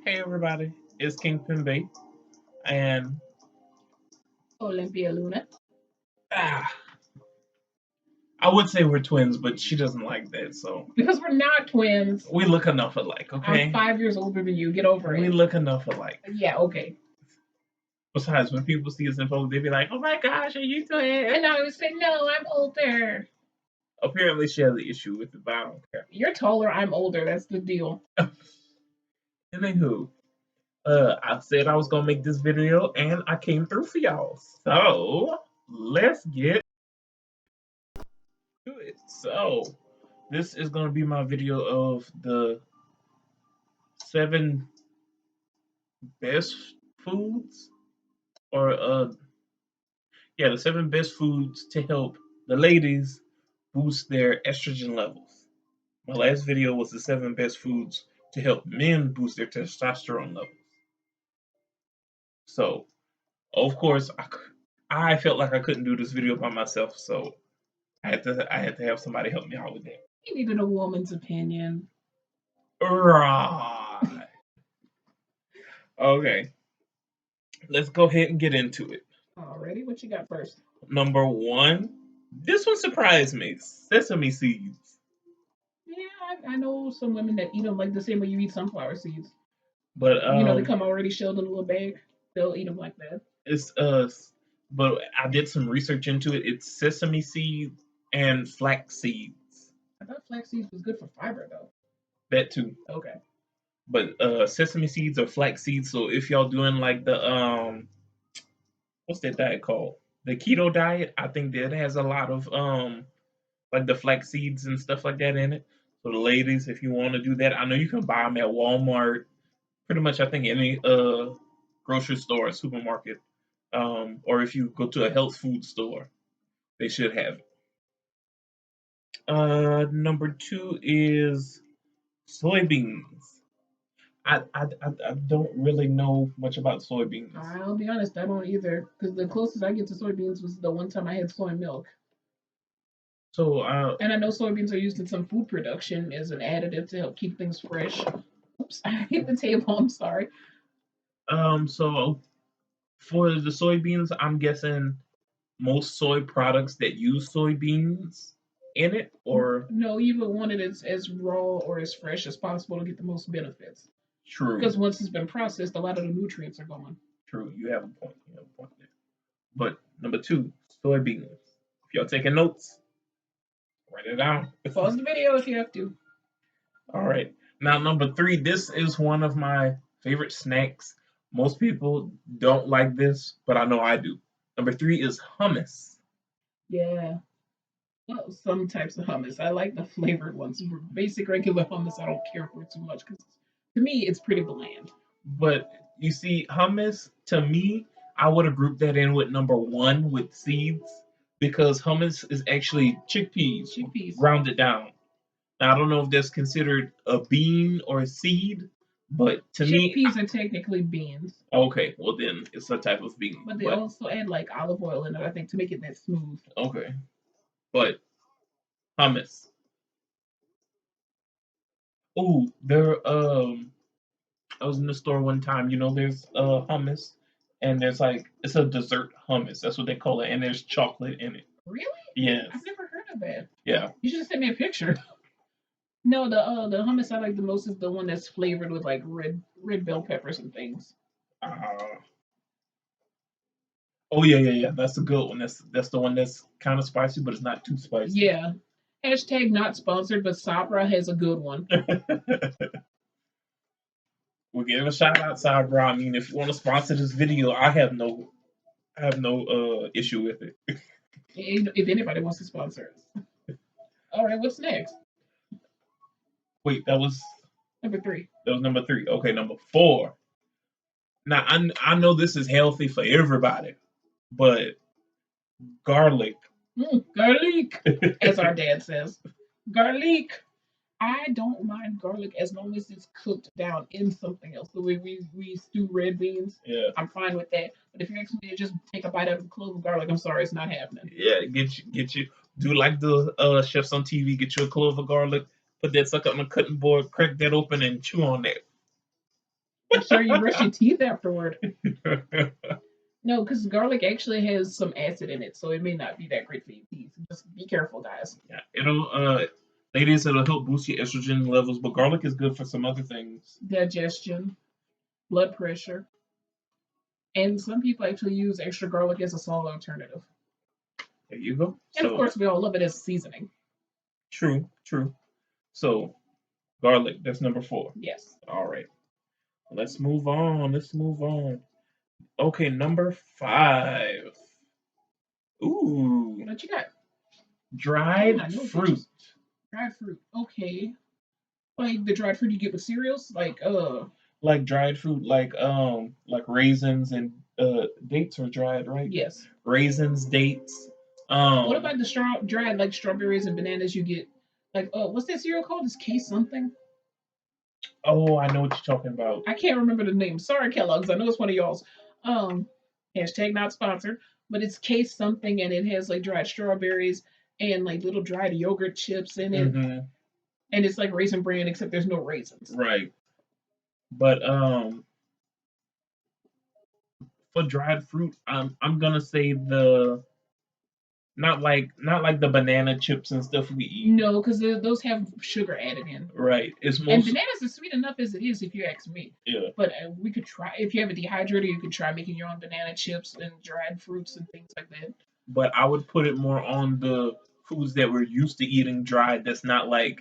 Hey everybody, it's Kingpin Bay, and Olympia Luna. ah, I would say we're twins, but she doesn't like that, so Because we're not twins. we look enough alike, okay? I'm 5 years older than you. Get over We it. look enough alike. Yeah, okay. Besides, when people see us in photos, they be like, "Oh my gosh, are you twins?" And I would say, no, I'm older. Apparently, she has an issue with it, but I don't care. You're taller, I'm older. That's the deal. Anywho, I said I was gonna make this video, and I came through for y'all. So let's get to it. So this is gonna be my video of the 7 best foods, or the 7 best foods to help the ladies boost their estrogen levels. My last video was the 7 best foods to help men boost their testosterone levels. So, of course, I felt like I couldn't do this video by myself, so I had to have somebody help me out with that. You needed a woman's opinion. Right. Okay. Let's go ahead and get into it. Already? What you got first? Number 1. This one surprised me. Sesame seeds. Yeah, I know some women that eat them like the same way you eat sunflower seeds. But They come already shelled in a little bag. They'll eat them like that. it's but I did some research into it. It's sesame seeds and flax seeds. I thought flax seeds was good for fiber, though. That too. Okay. But sesame seeds or flax seeds. So if y'all doing like the what's that diet called? The keto diet, I think that has a lot of like the flax seeds and stuff like that in it. So the ladies, if you want to do that, I know you can buy them at Walmart. Pretty much, I think any grocery store or supermarket, or if you go to a health food store, they should have it. Number 2 is soybeans. I don't really know much about soybeans. I'll be honest, I don't either. Because the closest I get to soybeans was the one time I had soy milk. So And I know soybeans are used in some food production as an additive to help keep things fresh. Oops, I hit the table. I'm sorry. so for the soybeans, I'm guessing most soy products that use soybeans in it, or No, you would want it as raw or as fresh as possible to get the most benefits. true, Because once it's been processed, a lot of the nutrients are gone. true. You have a point. You have a point there. But number 2, soybeans. If y'all taking notes, write it down. Pause the video if you have to. All right. Now, number 3, this is one of my favorite snacks. Most people don't like this, but I know I do. Number 3 is hummus. Yeah. Well, some types of hummus. I like the flavored ones. Basic regular hummus, I don't care for too much because to me, it's pretty bland. But you see, hummus, to me, I would have grouped that in with number 1 with seeds, because hummus is actually chickpeas Chickpeas. grounded down. Now, I don't know if that's considered a bean or a seed, but to me, Chickpeas are technically beans, okay, well then it's a type of bean. but they also add like olive oil in it, I think, to make it that smooth. Okay, but hummus. Oh, I was in the store one time. There's hummus, and there's like it's a dessert hummus. That's what they call it, and there's chocolate in it. Really? Yes. I've never heard of that. Yeah. You should have sent me a picture. No, the hummus I like the most is the one that's flavored with like red bell peppers and things. Uh, oh yeah. That's a good one. That's the one that's kind of spicy, but it's not too spicy. Yeah. Hashtag not sponsored, but Sabra has a good one. We'll give a shout out, Sabra. I mean, if you want to sponsor this video, I have no issue with it. If anybody wants to sponsor us. All right, what's next? Wait, that was Number 3. number 3. Okay, number 4. Now I know this is healthy for everybody, but garlic. Garlic, as our dad says. Garlic. I don't mind garlic as long as it's cooked down in something else. The way we stew red beans, Yeah. I'm fine with that. But if you're asking me to just take a bite out of a clove of garlic, I'm sorry, it's not happening. Yeah, get you. Do like the chefs on TV. Get you a clove of garlic. Put that sucker on the cutting board. Crack that open and chew on that. Make sure you brush your teeth afterward. No, because garlic actually has some acid in it, so it may not be that great for your teeth. Just be careful, guys. Yeah, ladies, it'll help boost your estrogen levels, but garlic is good for some other things. Digestion, blood pressure, and some people actually use extra garlic as a salt alternative. There you go. And of So course, we all love it as seasoning. true, true. So garlic, that's number 4. Yes. All right. Let's move on. Let's move on. Okay, number 5. Ooh, What you got? Oh, dried I know fruit. peaches. Dried fruit. Okay. Like the dried fruit you get with cereals? Like dried fruit, like raisins and dates are dried, right? Yes. Raisins, dates. What Um, about the dried like strawberries and bananas you get? Like, what's that cereal called? It's Case something. oh, I know what you're talking about. I can't remember the name. Sorry, Kellogg's. I know it's one of y'all's. Um, hashtag not sponsored, but it's Case something, and it has like dried strawberries and like little dried yogurt chips in it, Mm-hmm. and it's like raisin bran except there's no raisins. Right. But for dried fruit, I'm gonna say the not like the banana chips and stuff we eat. No, because those have sugar added in. Right. It's And most bananas are sweet enough as it is, if you ask me. yeah. But we could try, if you have a dehydrator, you could try making your own banana chips and dried fruits and things like that. But I would put it more on the foods that we're used to eating dried. That's not like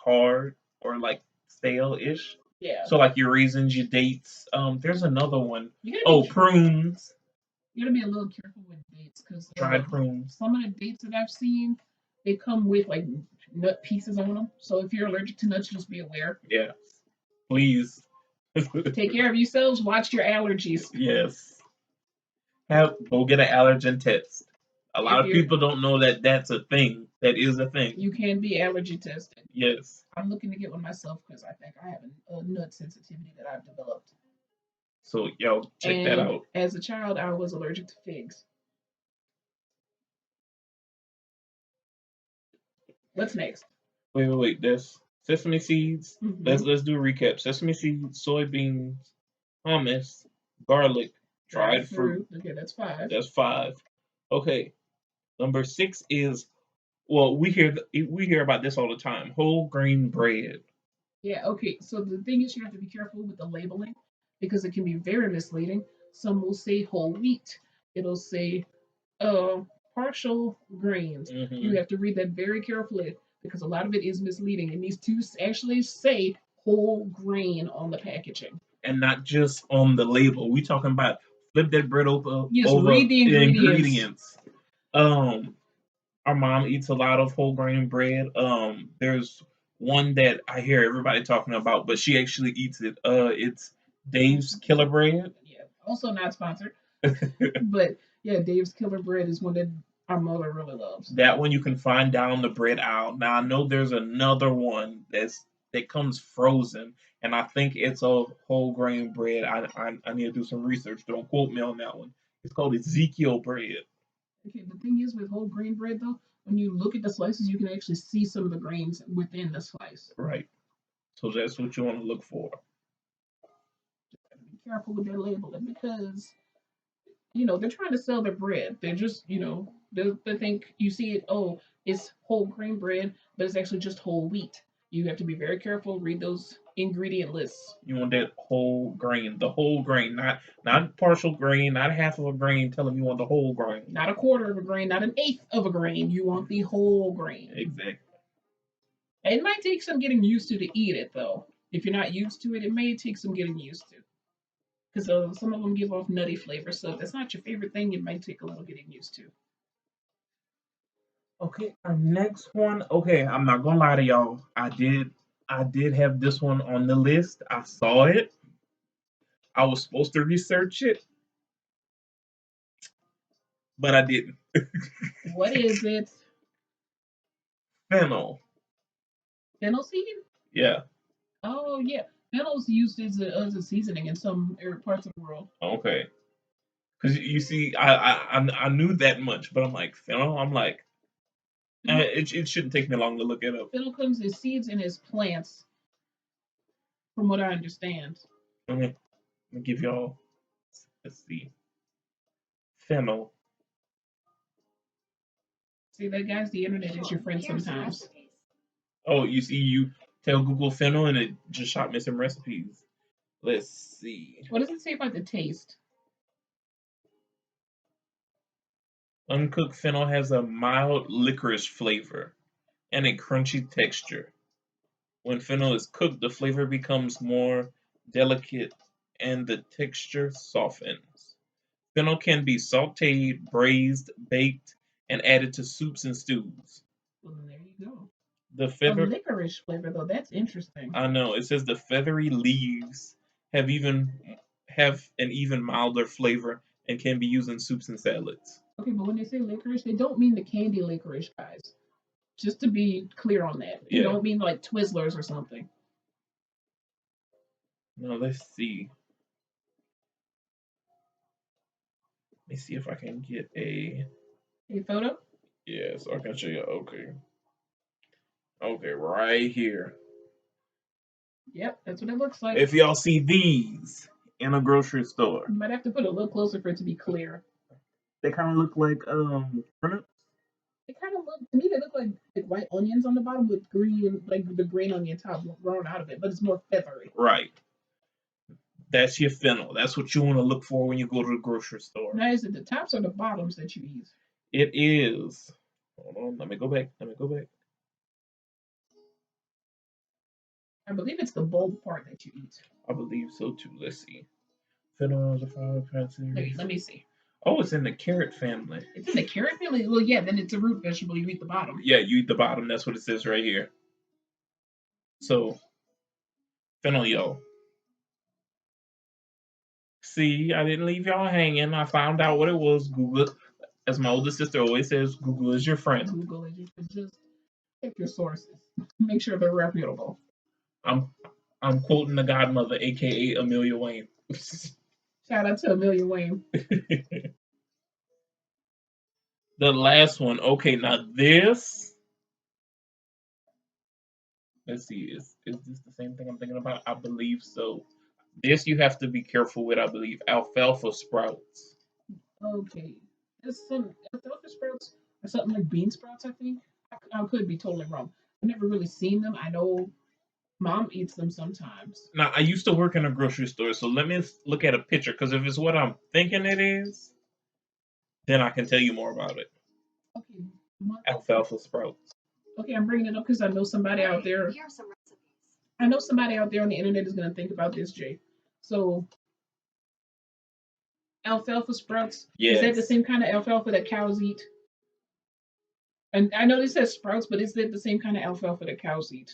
hard or like stale ish. Yeah. So like your raisins, your dates. There's another one. You gotta Oh, be prunes, you gotta be a little careful with dates because dried prunes. some of the dates that I've seen, they come with like nut pieces on them. So if you're allergic to nuts, just be aware. Yeah, please. Take care of yourselves. Watch your allergies. Yes. Have go get an allergen test. A lot If of you're people don't know that that's a thing. That is a thing. you can be allergy tested. Yes. I'm looking to get one myself because I think I have a nut sensitivity that I've developed. So y'all check that And out. as a child, I was allergic to figs. What's next? Wait. There's sesame seeds. Let's Hmm. let's do a recap. Sesame seeds, soybeans, hummus, garlic, Dried dried fruit. fruit. Okay, that's 5. That's 5. Okay. Number 6 is well, we hear about this all the time. Whole grain bread. Yeah, okay. So the thing is, you have to be careful with the labeling because it can be very misleading. Some will say whole wheat. It'll say uh, partial grains. You Hmm. have to read that very carefully because a lot of it is misleading. It needs to actually say whole grain on the packaging. And not just on the label. We talking about flip that bread Yes, over read the the ingredients. ingredients. Um, our mom eats a lot of whole grain bread. There's one that I hear everybody talking about, but she actually eats it. It's Dave's Killer Bread. Yeah, also not sponsored, but yeah, Dave's Killer Bread is one that our mother really loves. That one you can find down the bread aisle. Now I know there's another one that comes frozen, and I think it's a whole grain bread. I need to do some research. Don't quote me on that one. It's called Ezekiel bread. Okay, the thing is with whole grain bread though, when you look at the slices, you can actually see some of the grains within the slice. Right. So that's what you want to look for. Be careful with their labeling because they're trying to sell their bread. They're just they think you see it. Oh, it's whole grain bread, but it's actually just whole wheat. You have to be very careful. Read those ingredient lists. You want that whole grain, the whole grain, not partial grain, not half of a grain. Tell them you want the whole grain. Not a quarter of a grain, not an eighth of a grain. You want the whole grain. Exactly. It might take some getting used to eat it though. If you're not used to it, it may take some getting used to. Because some of them give off nutty flavor. So if that's not your favorite thing, it might take a little getting used to. Okay, our next one. Okay, I'm not gonna lie to y'all. I did have this one on the list. I saw it. I was supposed to research it, but I didn't. What is it? Fennel. Fennel seed? Yeah. Oh yeah, fennel's used as a seasoning in some parts of the world. Okay. Because you see, I knew that much, but I'm like fennel. I'm like, Fennel, it shouldn't take me long to look it up. fennel comes as seeds and as plants, from what I understand. Let me give y'all. Let's see. Fennel. See that, guys? The internet is your friend sometimes. Oh, you see, you tell Google fennel and it just shot me some recipes. Let's see. What does it say about the taste? Uncooked fennel has a mild licorice flavor and a crunchy texture. When fennel is cooked, the flavor becomes more delicate and the texture softens. Fennel can be sauteed, braised, baked, and added to soups and stews. Well, there you go. The A feather, licorice flavor, though. That's interesting. I know, it says the feathery leaves have even have an even milder flavor and can be used in soups and salads. Okay, but when they say licorice, they don't mean the candy licorice, guys. Just to be clear on that. They Yeah. don't mean like Twizzlers or something. Now let's see. Let me see if I can get a Photo? yeah, so I can show you. Okay. Okay, right here. Yep, that's what it looks like. If y'all see these in a grocery store, You might have to put it a little closer for it to be clear. they kind of look like turnips. They kind of look to me. They look like white onions on the bottom with green, like the green onion top grown out of it, but it's more feathery. Right. That's your fennel. That's what you want to look for when you go to the grocery store. Now, is it the tops or the bottoms that you eat? It is. Hold on. Let me go back. Let me go back. I believe it's the bulb part that you eat. I believe so too. Let's see. Fennel is a flower plant series. Let me see. Oh, it's in the carrot family. It's in the carrot family. Well, yeah, then it's a root vegetable. You eat the bottom. Yeah, you eat the bottom. That's what it says right here. So, fennel, yo. See, I didn't leave y'all hanging. I found out what it was. Google it. As my older sister always says, Google is your friend. Google it. You can just check your sources. Make sure they're reputable. I'm quoting the godmother, aka Amelia Wayne. Shout out to Amelia Wayne. The last one. Okay, now this. Let's see. Is this the same thing I'm thinking about? I believe so. This you have to be careful with. I believe alfalfa sprouts. Okay. There's some alfalfa sprouts or something like bean sprouts, I think. I could be totally wrong. I've never really seen them. I know mom eats them sometimes. Now I used to work in a grocery store, so let me look at a picture because if it's what I'm thinking it is, then I can tell you more about it. Okay. Alfalfa sprouts. Okay, I'm bringing it up because I know somebody out there. Here are some recipes. I know somebody out there on the internet is going to think about this, Jay. So, alfalfa sprouts. Yes. Is that the same kind of alfalfa that cows eat? And I know this says sprouts, but is that the same kind of alfalfa that cows eat?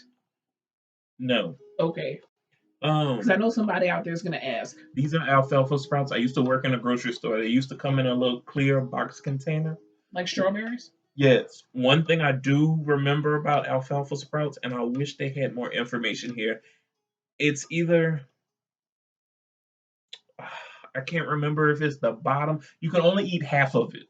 No. Okay. Because I know somebody out there is going to ask. These are alfalfa sprouts. I used to work in a grocery store. They used to come in a little clear box container. Like strawberries? Yes. One thing I do remember about alfalfa sprouts, and I wish they had more information here, it's either I can't remember if it's the bottom. You can only eat half of it.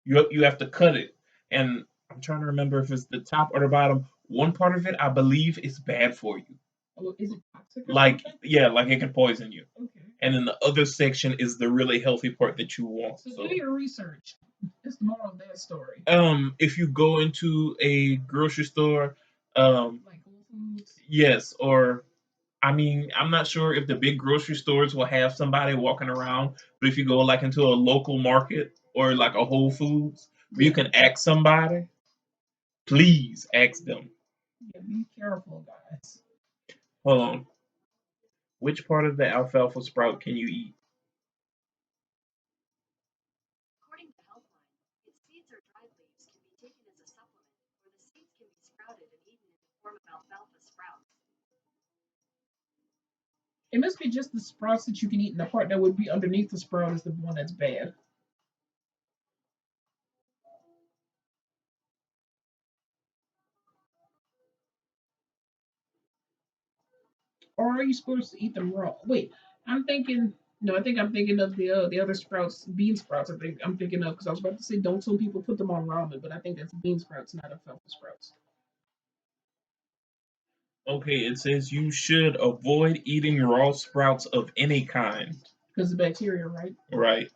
You have to cut it, and I'm trying to remember if it's the top or the bottom. One part of it, I believe, is bad for you. Oh, is it toxic? Like yeah, like it can poison you. Okay. And then the other section is the really healthy part that you want. So do your research. It's the moral of that story. If you go into a grocery store, like Whole Foods. Yes, or I mean, I'm not sure if the big grocery stores will have somebody walking around, but if you go like into a local market or like a Whole Foods, where you can ask somebody, please ask them. Yeah, be careful, guys. Hold on. Which part of the alfalfa sprout can you eat? According to Healthline, its seeds or dried leaves can be taken as a supplement, or the seeds can be sprouted and eaten in the form of alfalfa sprouts. It must be just the sprouts that you can eat, and the part that would be underneath the sprout is the one that's bad. Or are you supposed to eat them raw? Wait, I'm thinking. No, I think I'm thinking of the other sprouts, bean sprouts. I think I'm thinking of because I was about to say don't some people put them on ramen, but I think that's bean sprouts, not alfalfa sprouts. Okay, it says you should avoid eating raw sprouts of any kind. because the bacteria, right? Right.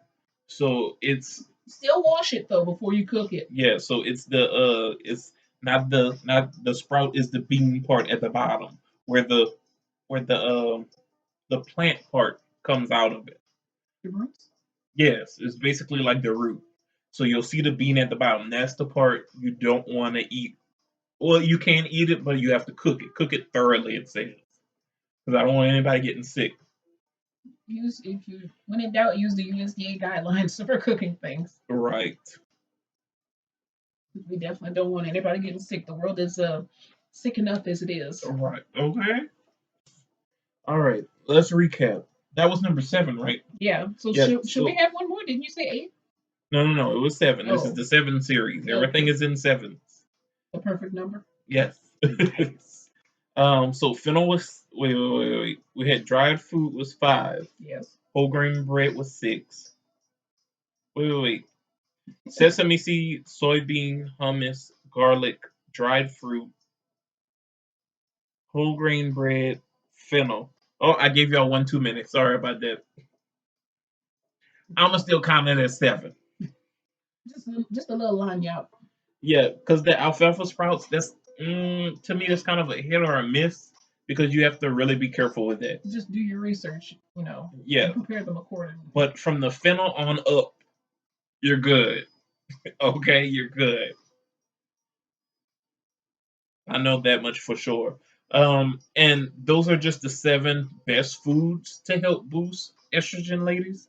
So it's Still wash it though before you cook it. yeah. So it's not the sprout is the bean part at the bottom where the plant part comes out of it. The roots. Yes, it's basically like the root. So you'll see the bean at the bottom. That's the part you don't want to eat. Well, you can eat it, but you have to cook it. Cook it thoroughly, it says. Because I don't want anybody getting sick. Use if you when in doubt, use the USDA guidelines for cooking things. Right. We definitely don't want anybody getting sick. The world is sick enough as it is. Right. Okay. All right. Let's recap. That was number 7, right? Yeah. So Yeah. should we So have one more? Didn't you say 8? no. It was 7. This is Oh, the 7 series. Everything okay. is in sevens. The perfect number. Yes. Nice. So fennel was wait. We had dried fruit was 5. Yes. Whole grain bread was 6. Wait. Sesame seed, soybean, hummus, garlic, dried fruit, whole grain bread, fennel. Oh, I gave y'all 1 2 minutes. Sorry about that. I'ma still count it as 7. Just a little line out. Yeah, because the alfalfa sprouts, that's to me that's kind of a hit or a miss because you have to really be careful with that. Just do your research, Yeah, and prepare them accordingly. but from the fennel on up, you're good. Okay, you're good. I know that much for sure. And those are just the 7 best foods to help boost estrogen, ladies.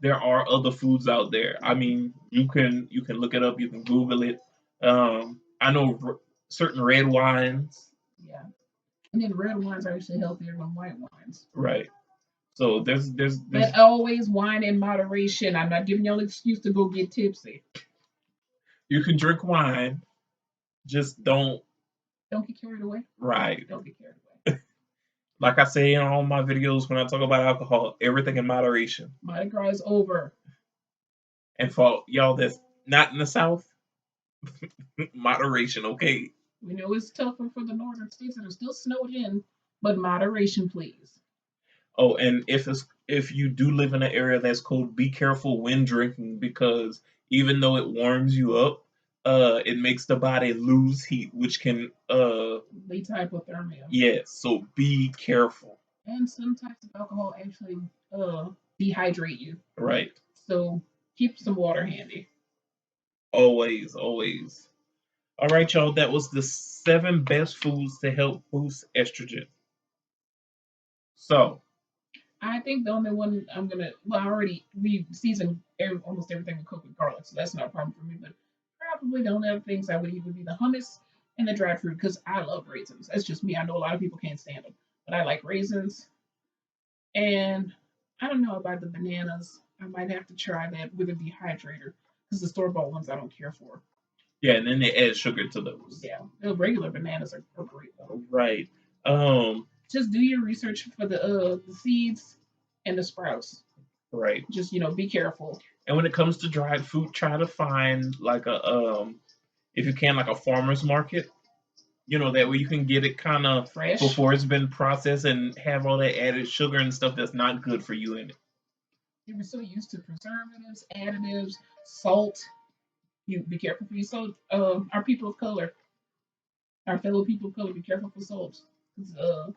There are other foods out there. I mean, you can look it up, you can Google it. I know certain red wines, Yeah. And then red wines are actually healthier than white wines. right? So there's But always wine in moderation. I'm not giving y'all an excuse to go get tipsy. you can drink wine, just don't Don't get carried away. right. Don't get carried away. Like I say in all my videos when I talk about alcohol, everything in moderation. Mardi Gras is over. And for y'all that's not in the South, moderation, okay? We know it's tougher for the northern states that are still snowed in, but moderation, please. Oh, and if you do live in an area that's cold, be careful when drinking because even though it warms you up, it makes the body lose heat, which can Late hypothermia. yes. So be careful. And some types of alcohol actually dehydrate you. Right. So keep some water handy. Always, always. All right, y'all. That was the 7 best foods to help boost estrogen. So I think the only one I'm gonna well, I already we season almost everything with cooked with garlic, so that's not a problem for me. But probably the only other things I would eat would be the hummus and the dried fruit because I love raisins. That's just me. I know a lot of people can't stand them, but I like raisins. And I don't know about the bananas. I might have to try that with a dehydrator because the store bought ones I don't care for. yeah, and then they add sugar to those. Yeah, the regular bananas are great though. Right. Um. Just do your research for the seeds and the sprouts. Right. Just be careful. And when it comes to dried fruit, try to find like a if you can like a farmer's market. That way you can get it kind of Fresh. before it's been processed and have all that added sugar and stuff that's not good for you in it. You were so used to preservatives, additives, salt. You be careful for your salt. Our people of color, our fellow people of color, be careful for salt. 'Cause,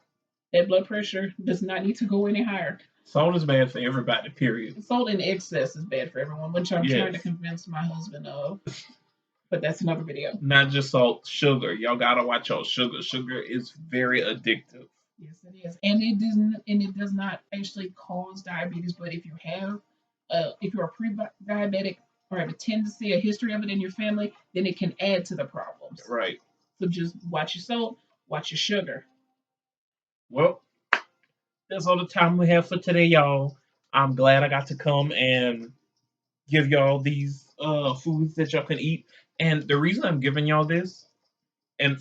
that blood pressure does not need to go any higher. Salt is bad for everybody, period. Salt in excess is bad for everyone, which I'm trying to Yes. convince my husband of. But that's another video. Not just salt, sugar. Y'all gotta watch out sugar. Sugar is very addictive. Yes, it is, and it does not actually cause diabetes. But if you're a pre-diabetic or have a tendency, a history of it in your family, then it can add to the problems. Right. So just watch your salt, watch your sugar. Well, that's all the time we have for today, y'all. I'm glad I got to come and give y'all these foods that y'all can eat. And the reason I'm giving y'all this, and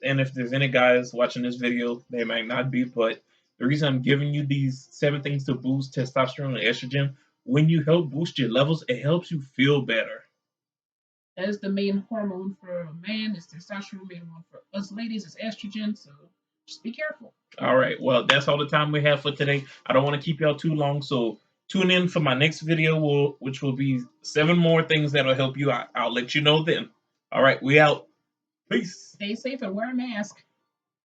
if there's any guys watching this video, they might not be, but the reason I'm giving you these 7 things to boost testosterone and estrogen, when you help boost your levels, it helps you feel better. That is the main hormone for a man. It's testosterone. Main one for us ladies is estrogen. So Just be careful. All right. Well, that's all the time we have for today. I don't want to keep y'all too long, so tune in for my next video, which will be 7 more things that'll help you out. I'll let you know then. All right. We out. Peace. Stay safe and wear a mask.